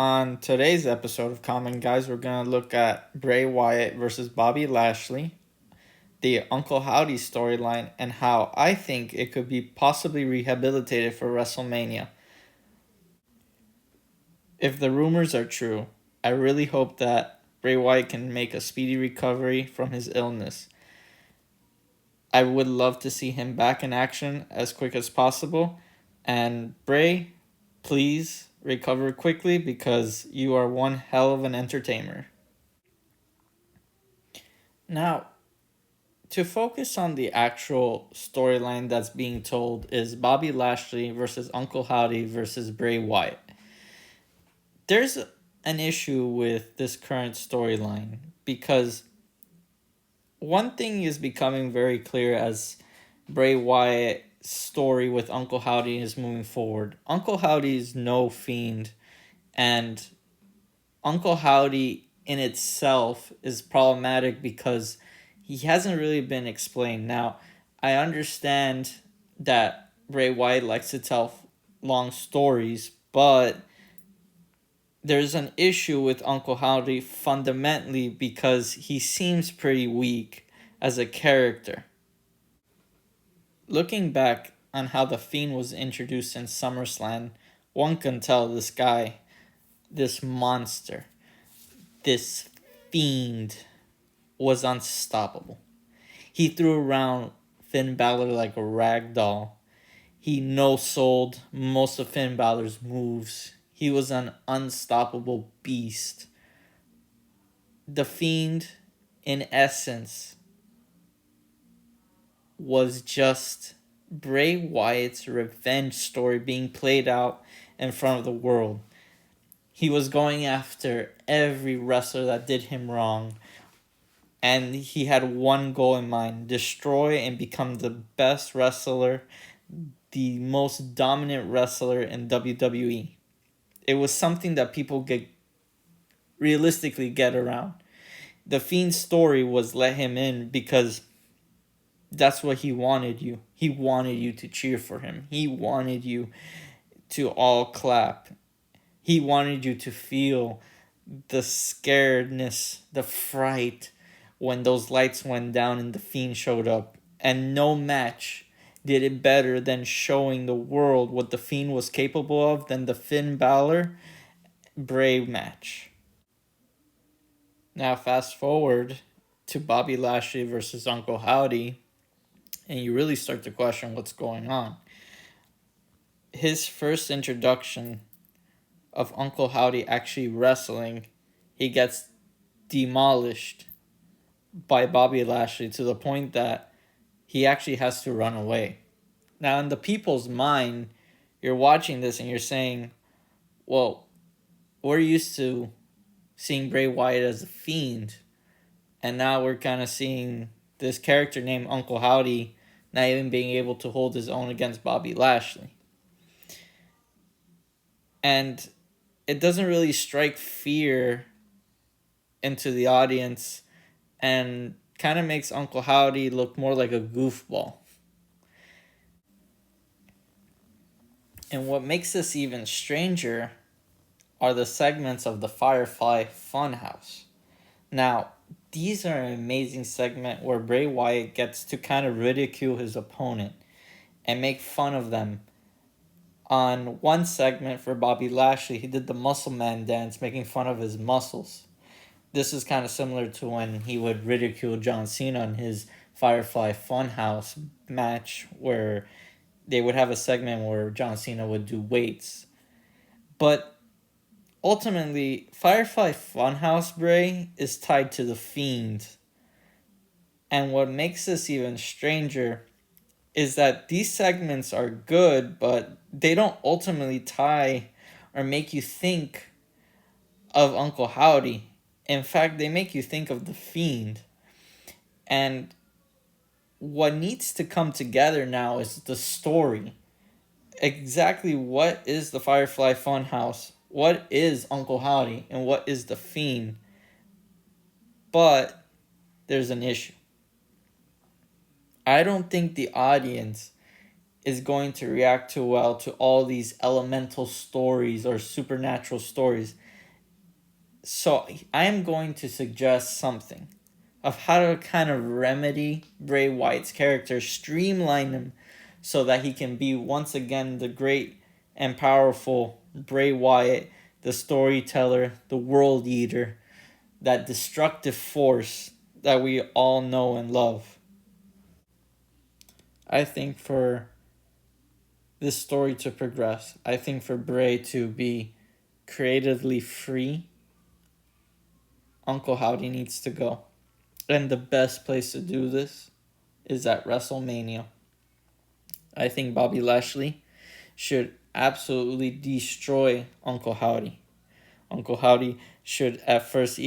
On today's episode of Common Guys, we're going to look at Bray Wyatt versus Bobby Lashley, the Uncle Howdy storyline, and how I think it could be possibly rehabilitated for WrestleMania. If the rumors are true, I really hope that Bray Wyatt can make a speedy recovery from his illness. I would love to see him back in action as quick as possible. And Bray, please recover quickly because you are one hell of an entertainer. Now, to focus on the actual storyline that's being told is Bobby Lashley versus Uncle Howdy versus Bray Wyatt. There's an issue with this current storyline because one thing is becoming very clear as Bray Wyatt's story with Uncle Howdy is moving forward. Uncle Howdy is no Fiend, and Uncle Howdy in itself is problematic because he hasn't really been explained. Now, I understand that Bray Wyatt likes to tell long stories, but there's an issue with Uncle Howdy fundamentally because he seems pretty weak as a character. Looking back on how the Fiend was introduced in SummerSlam, one can tell this guy, this monster, this Fiend was unstoppable. He threw around Finn Balor like a rag doll. He no-sold most of Finn Balor's moves. He was an unstoppable beast. The Fiend, in essence, was just Bray Wyatt's revenge story being played out in front of the world. He was going after every wrestler that did him wrong, and he had one goal in mind: destroy and become the best wrestler, the most dominant wrestler in WWE. It was something that people realistically get around. The Fiend's story was let him in because that's what he wanted you. He wanted you to cheer for him. He wanted you to all clap. He wanted you to feel the scaredness, the fright when those lights went down and the Fiend showed up. And no match did it better than showing the world what the Fiend was capable of than the Finn Balor Bray match. Now fast forward to Bobby Lashley versus Uncle Howdy, and you really start to question what's going on. His first introduction of Uncle Howdy actually wrestling, he gets demolished by Bobby Lashley to the point that he actually has to run away. Now, in the people's mind, you're watching this and you're saying, well, we're used to seeing Bray Wyatt as a Fiend, and now we're kind of seeing this character named Uncle Howdy not even being able to hold his own against Bobby Lashley. And it doesn't really strike fear into the audience and kind of makes Uncle Howdy look more like a goofball. And what makes this even stranger are the segments of the Firefly Funhouse. Now, these are an amazing segment where Bray Wyatt gets to kind of ridicule his opponent and make fun of them. On one segment for Bobby Lashley, he did the Muscle Man dance, making fun of his muscles. This is kind of similar to when he would ridicule John Cena in his Firefly Funhouse match, where they would have a segment where John Cena would do weights. But ultimately, Firefly Funhouse Bray is tied to the Fiend. And what makes this even stranger is that these segments are good, but they don't ultimately tie or make you think of Uncle Howdy. In fact, they make you think of the Fiend. And what needs to come together now is the story. Exactly what is the Firefly Funhouse? What is Uncle Howdy? And what is the Fiend? But there's an issue. I don't think the audience is going to react too well to all these elemental stories or supernatural stories. So I am going to suggest something of how to kind of remedy Bray Wyatt's character, streamline him so that he can be once again the great and powerful Bray Wyatt, the storyteller, the world eater, that destructive force that we all know and love. I think for this story to progress, I think for Bray to be creatively free, Uncle Howdy needs to go. And the best place to do this is at Wrestlemania. I think Bobby Lashley should absolutely destroy Uncle Howdy. Uncle Howdy should at first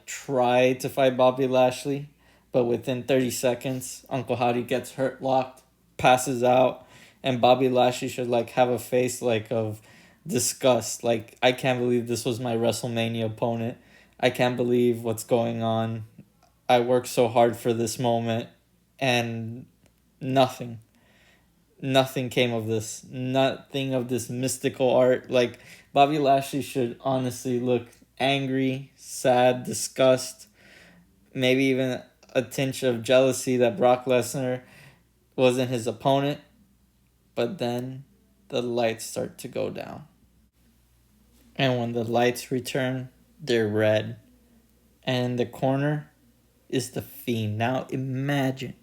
try to fight Bobby Lashley, but within 30 seconds, Uncle Howdy gets hurt locked, passes out, and Bobby Lashley should have a face of disgust. I can't believe this was my WrestleMania opponent. I can't believe what's going on. I worked so hard for this moment, and nothing. Nothing came of this. Nothing of this mystical art. Bobby Lashley should honestly look angry, sad, disgust, maybe even a tinge of jealousy that Brock Lesnar wasn't his opponent. But then the lights start to go down. And when the lights return, they're red. And in the corner is the Fiend. Now imagine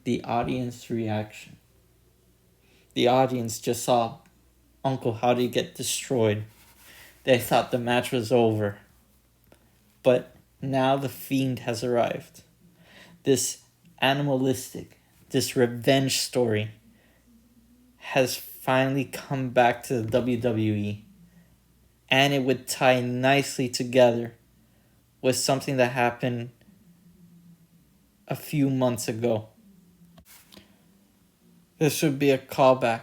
the audience reaction. The audience just saw Uncle Howdy get destroyed. They thought the match was over. But now the Fiend has arrived. This animalistic, this revenge story has finally come back to the WWE. And it would tie nicely together with something that happened a few months ago. This would be a callback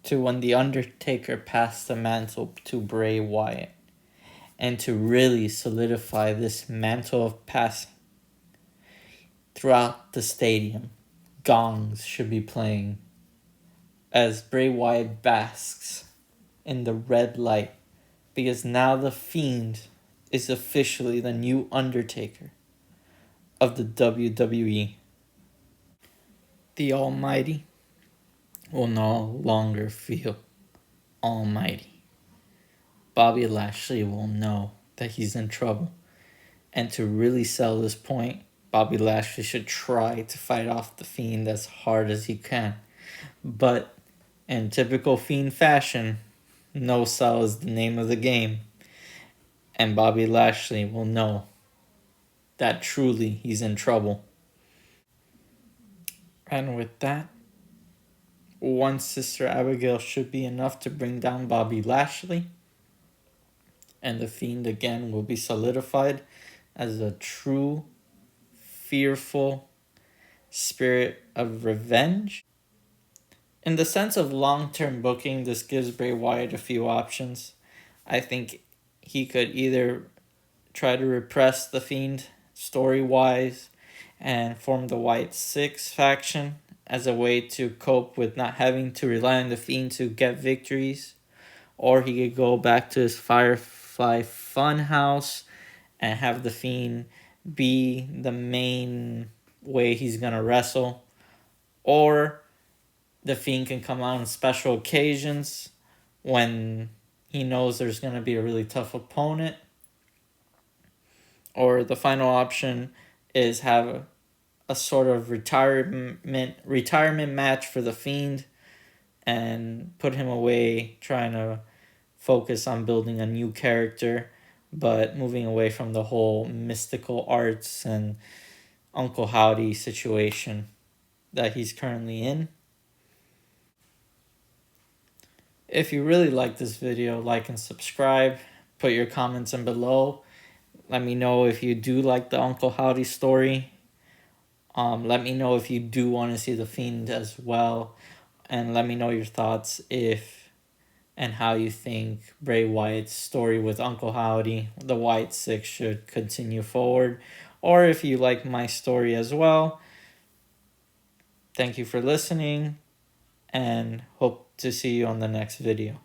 to when The Undertaker passed the mantle to Bray Wyatt. And to really solidify this mantle of passing throughout the stadium, gongs should be playing as Bray Wyatt basks in the red light, because now the Fiend is officially the new Undertaker of the WWE. The Almighty will no longer feel almighty. Bobby Lashley will know that he's in trouble. And to really sell this point, Bobby Lashley should try to fight off the Fiend as hard as he can. But in typical Fiend fashion, no sell is the name of the game. And Bobby Lashley will know that truly he's in trouble. And with that, one Sister Abigail should be enough to bring down Bobby Lashley. And the Fiend again will be solidified as a true, fearful spirit of revenge. In the sense of long-term booking, this gives Bray Wyatt a few options. I think he could either try to repress the Fiend story-wise and form the Wyatt 6 faction as a way to cope with not having to rely on the Fiend to get victories. Or he could go back to his Firefly Funhouse and have the Fiend be the main way he's going to wrestle. Or the Fiend can come out on special occasions when he knows there's going to be a really tough opponent. Or the final option is have a sort of retirement match for the Fiend and put him away, trying to focus on building a new character, but moving away from the whole mystical arts and Uncle Howdy situation that he's currently in. If you really like this video, like and subscribe. Put your comments in below. Let me know if you do like the Uncle Howdy story. Let me know if you do want to see the Fiend as well. And let me know your thoughts if and how you think Bray Wyatt's story with Uncle Howdy, the Wyatt 6, should continue forward. Or if you like my story as well. Thank you for listening. and hope to see you on the next video.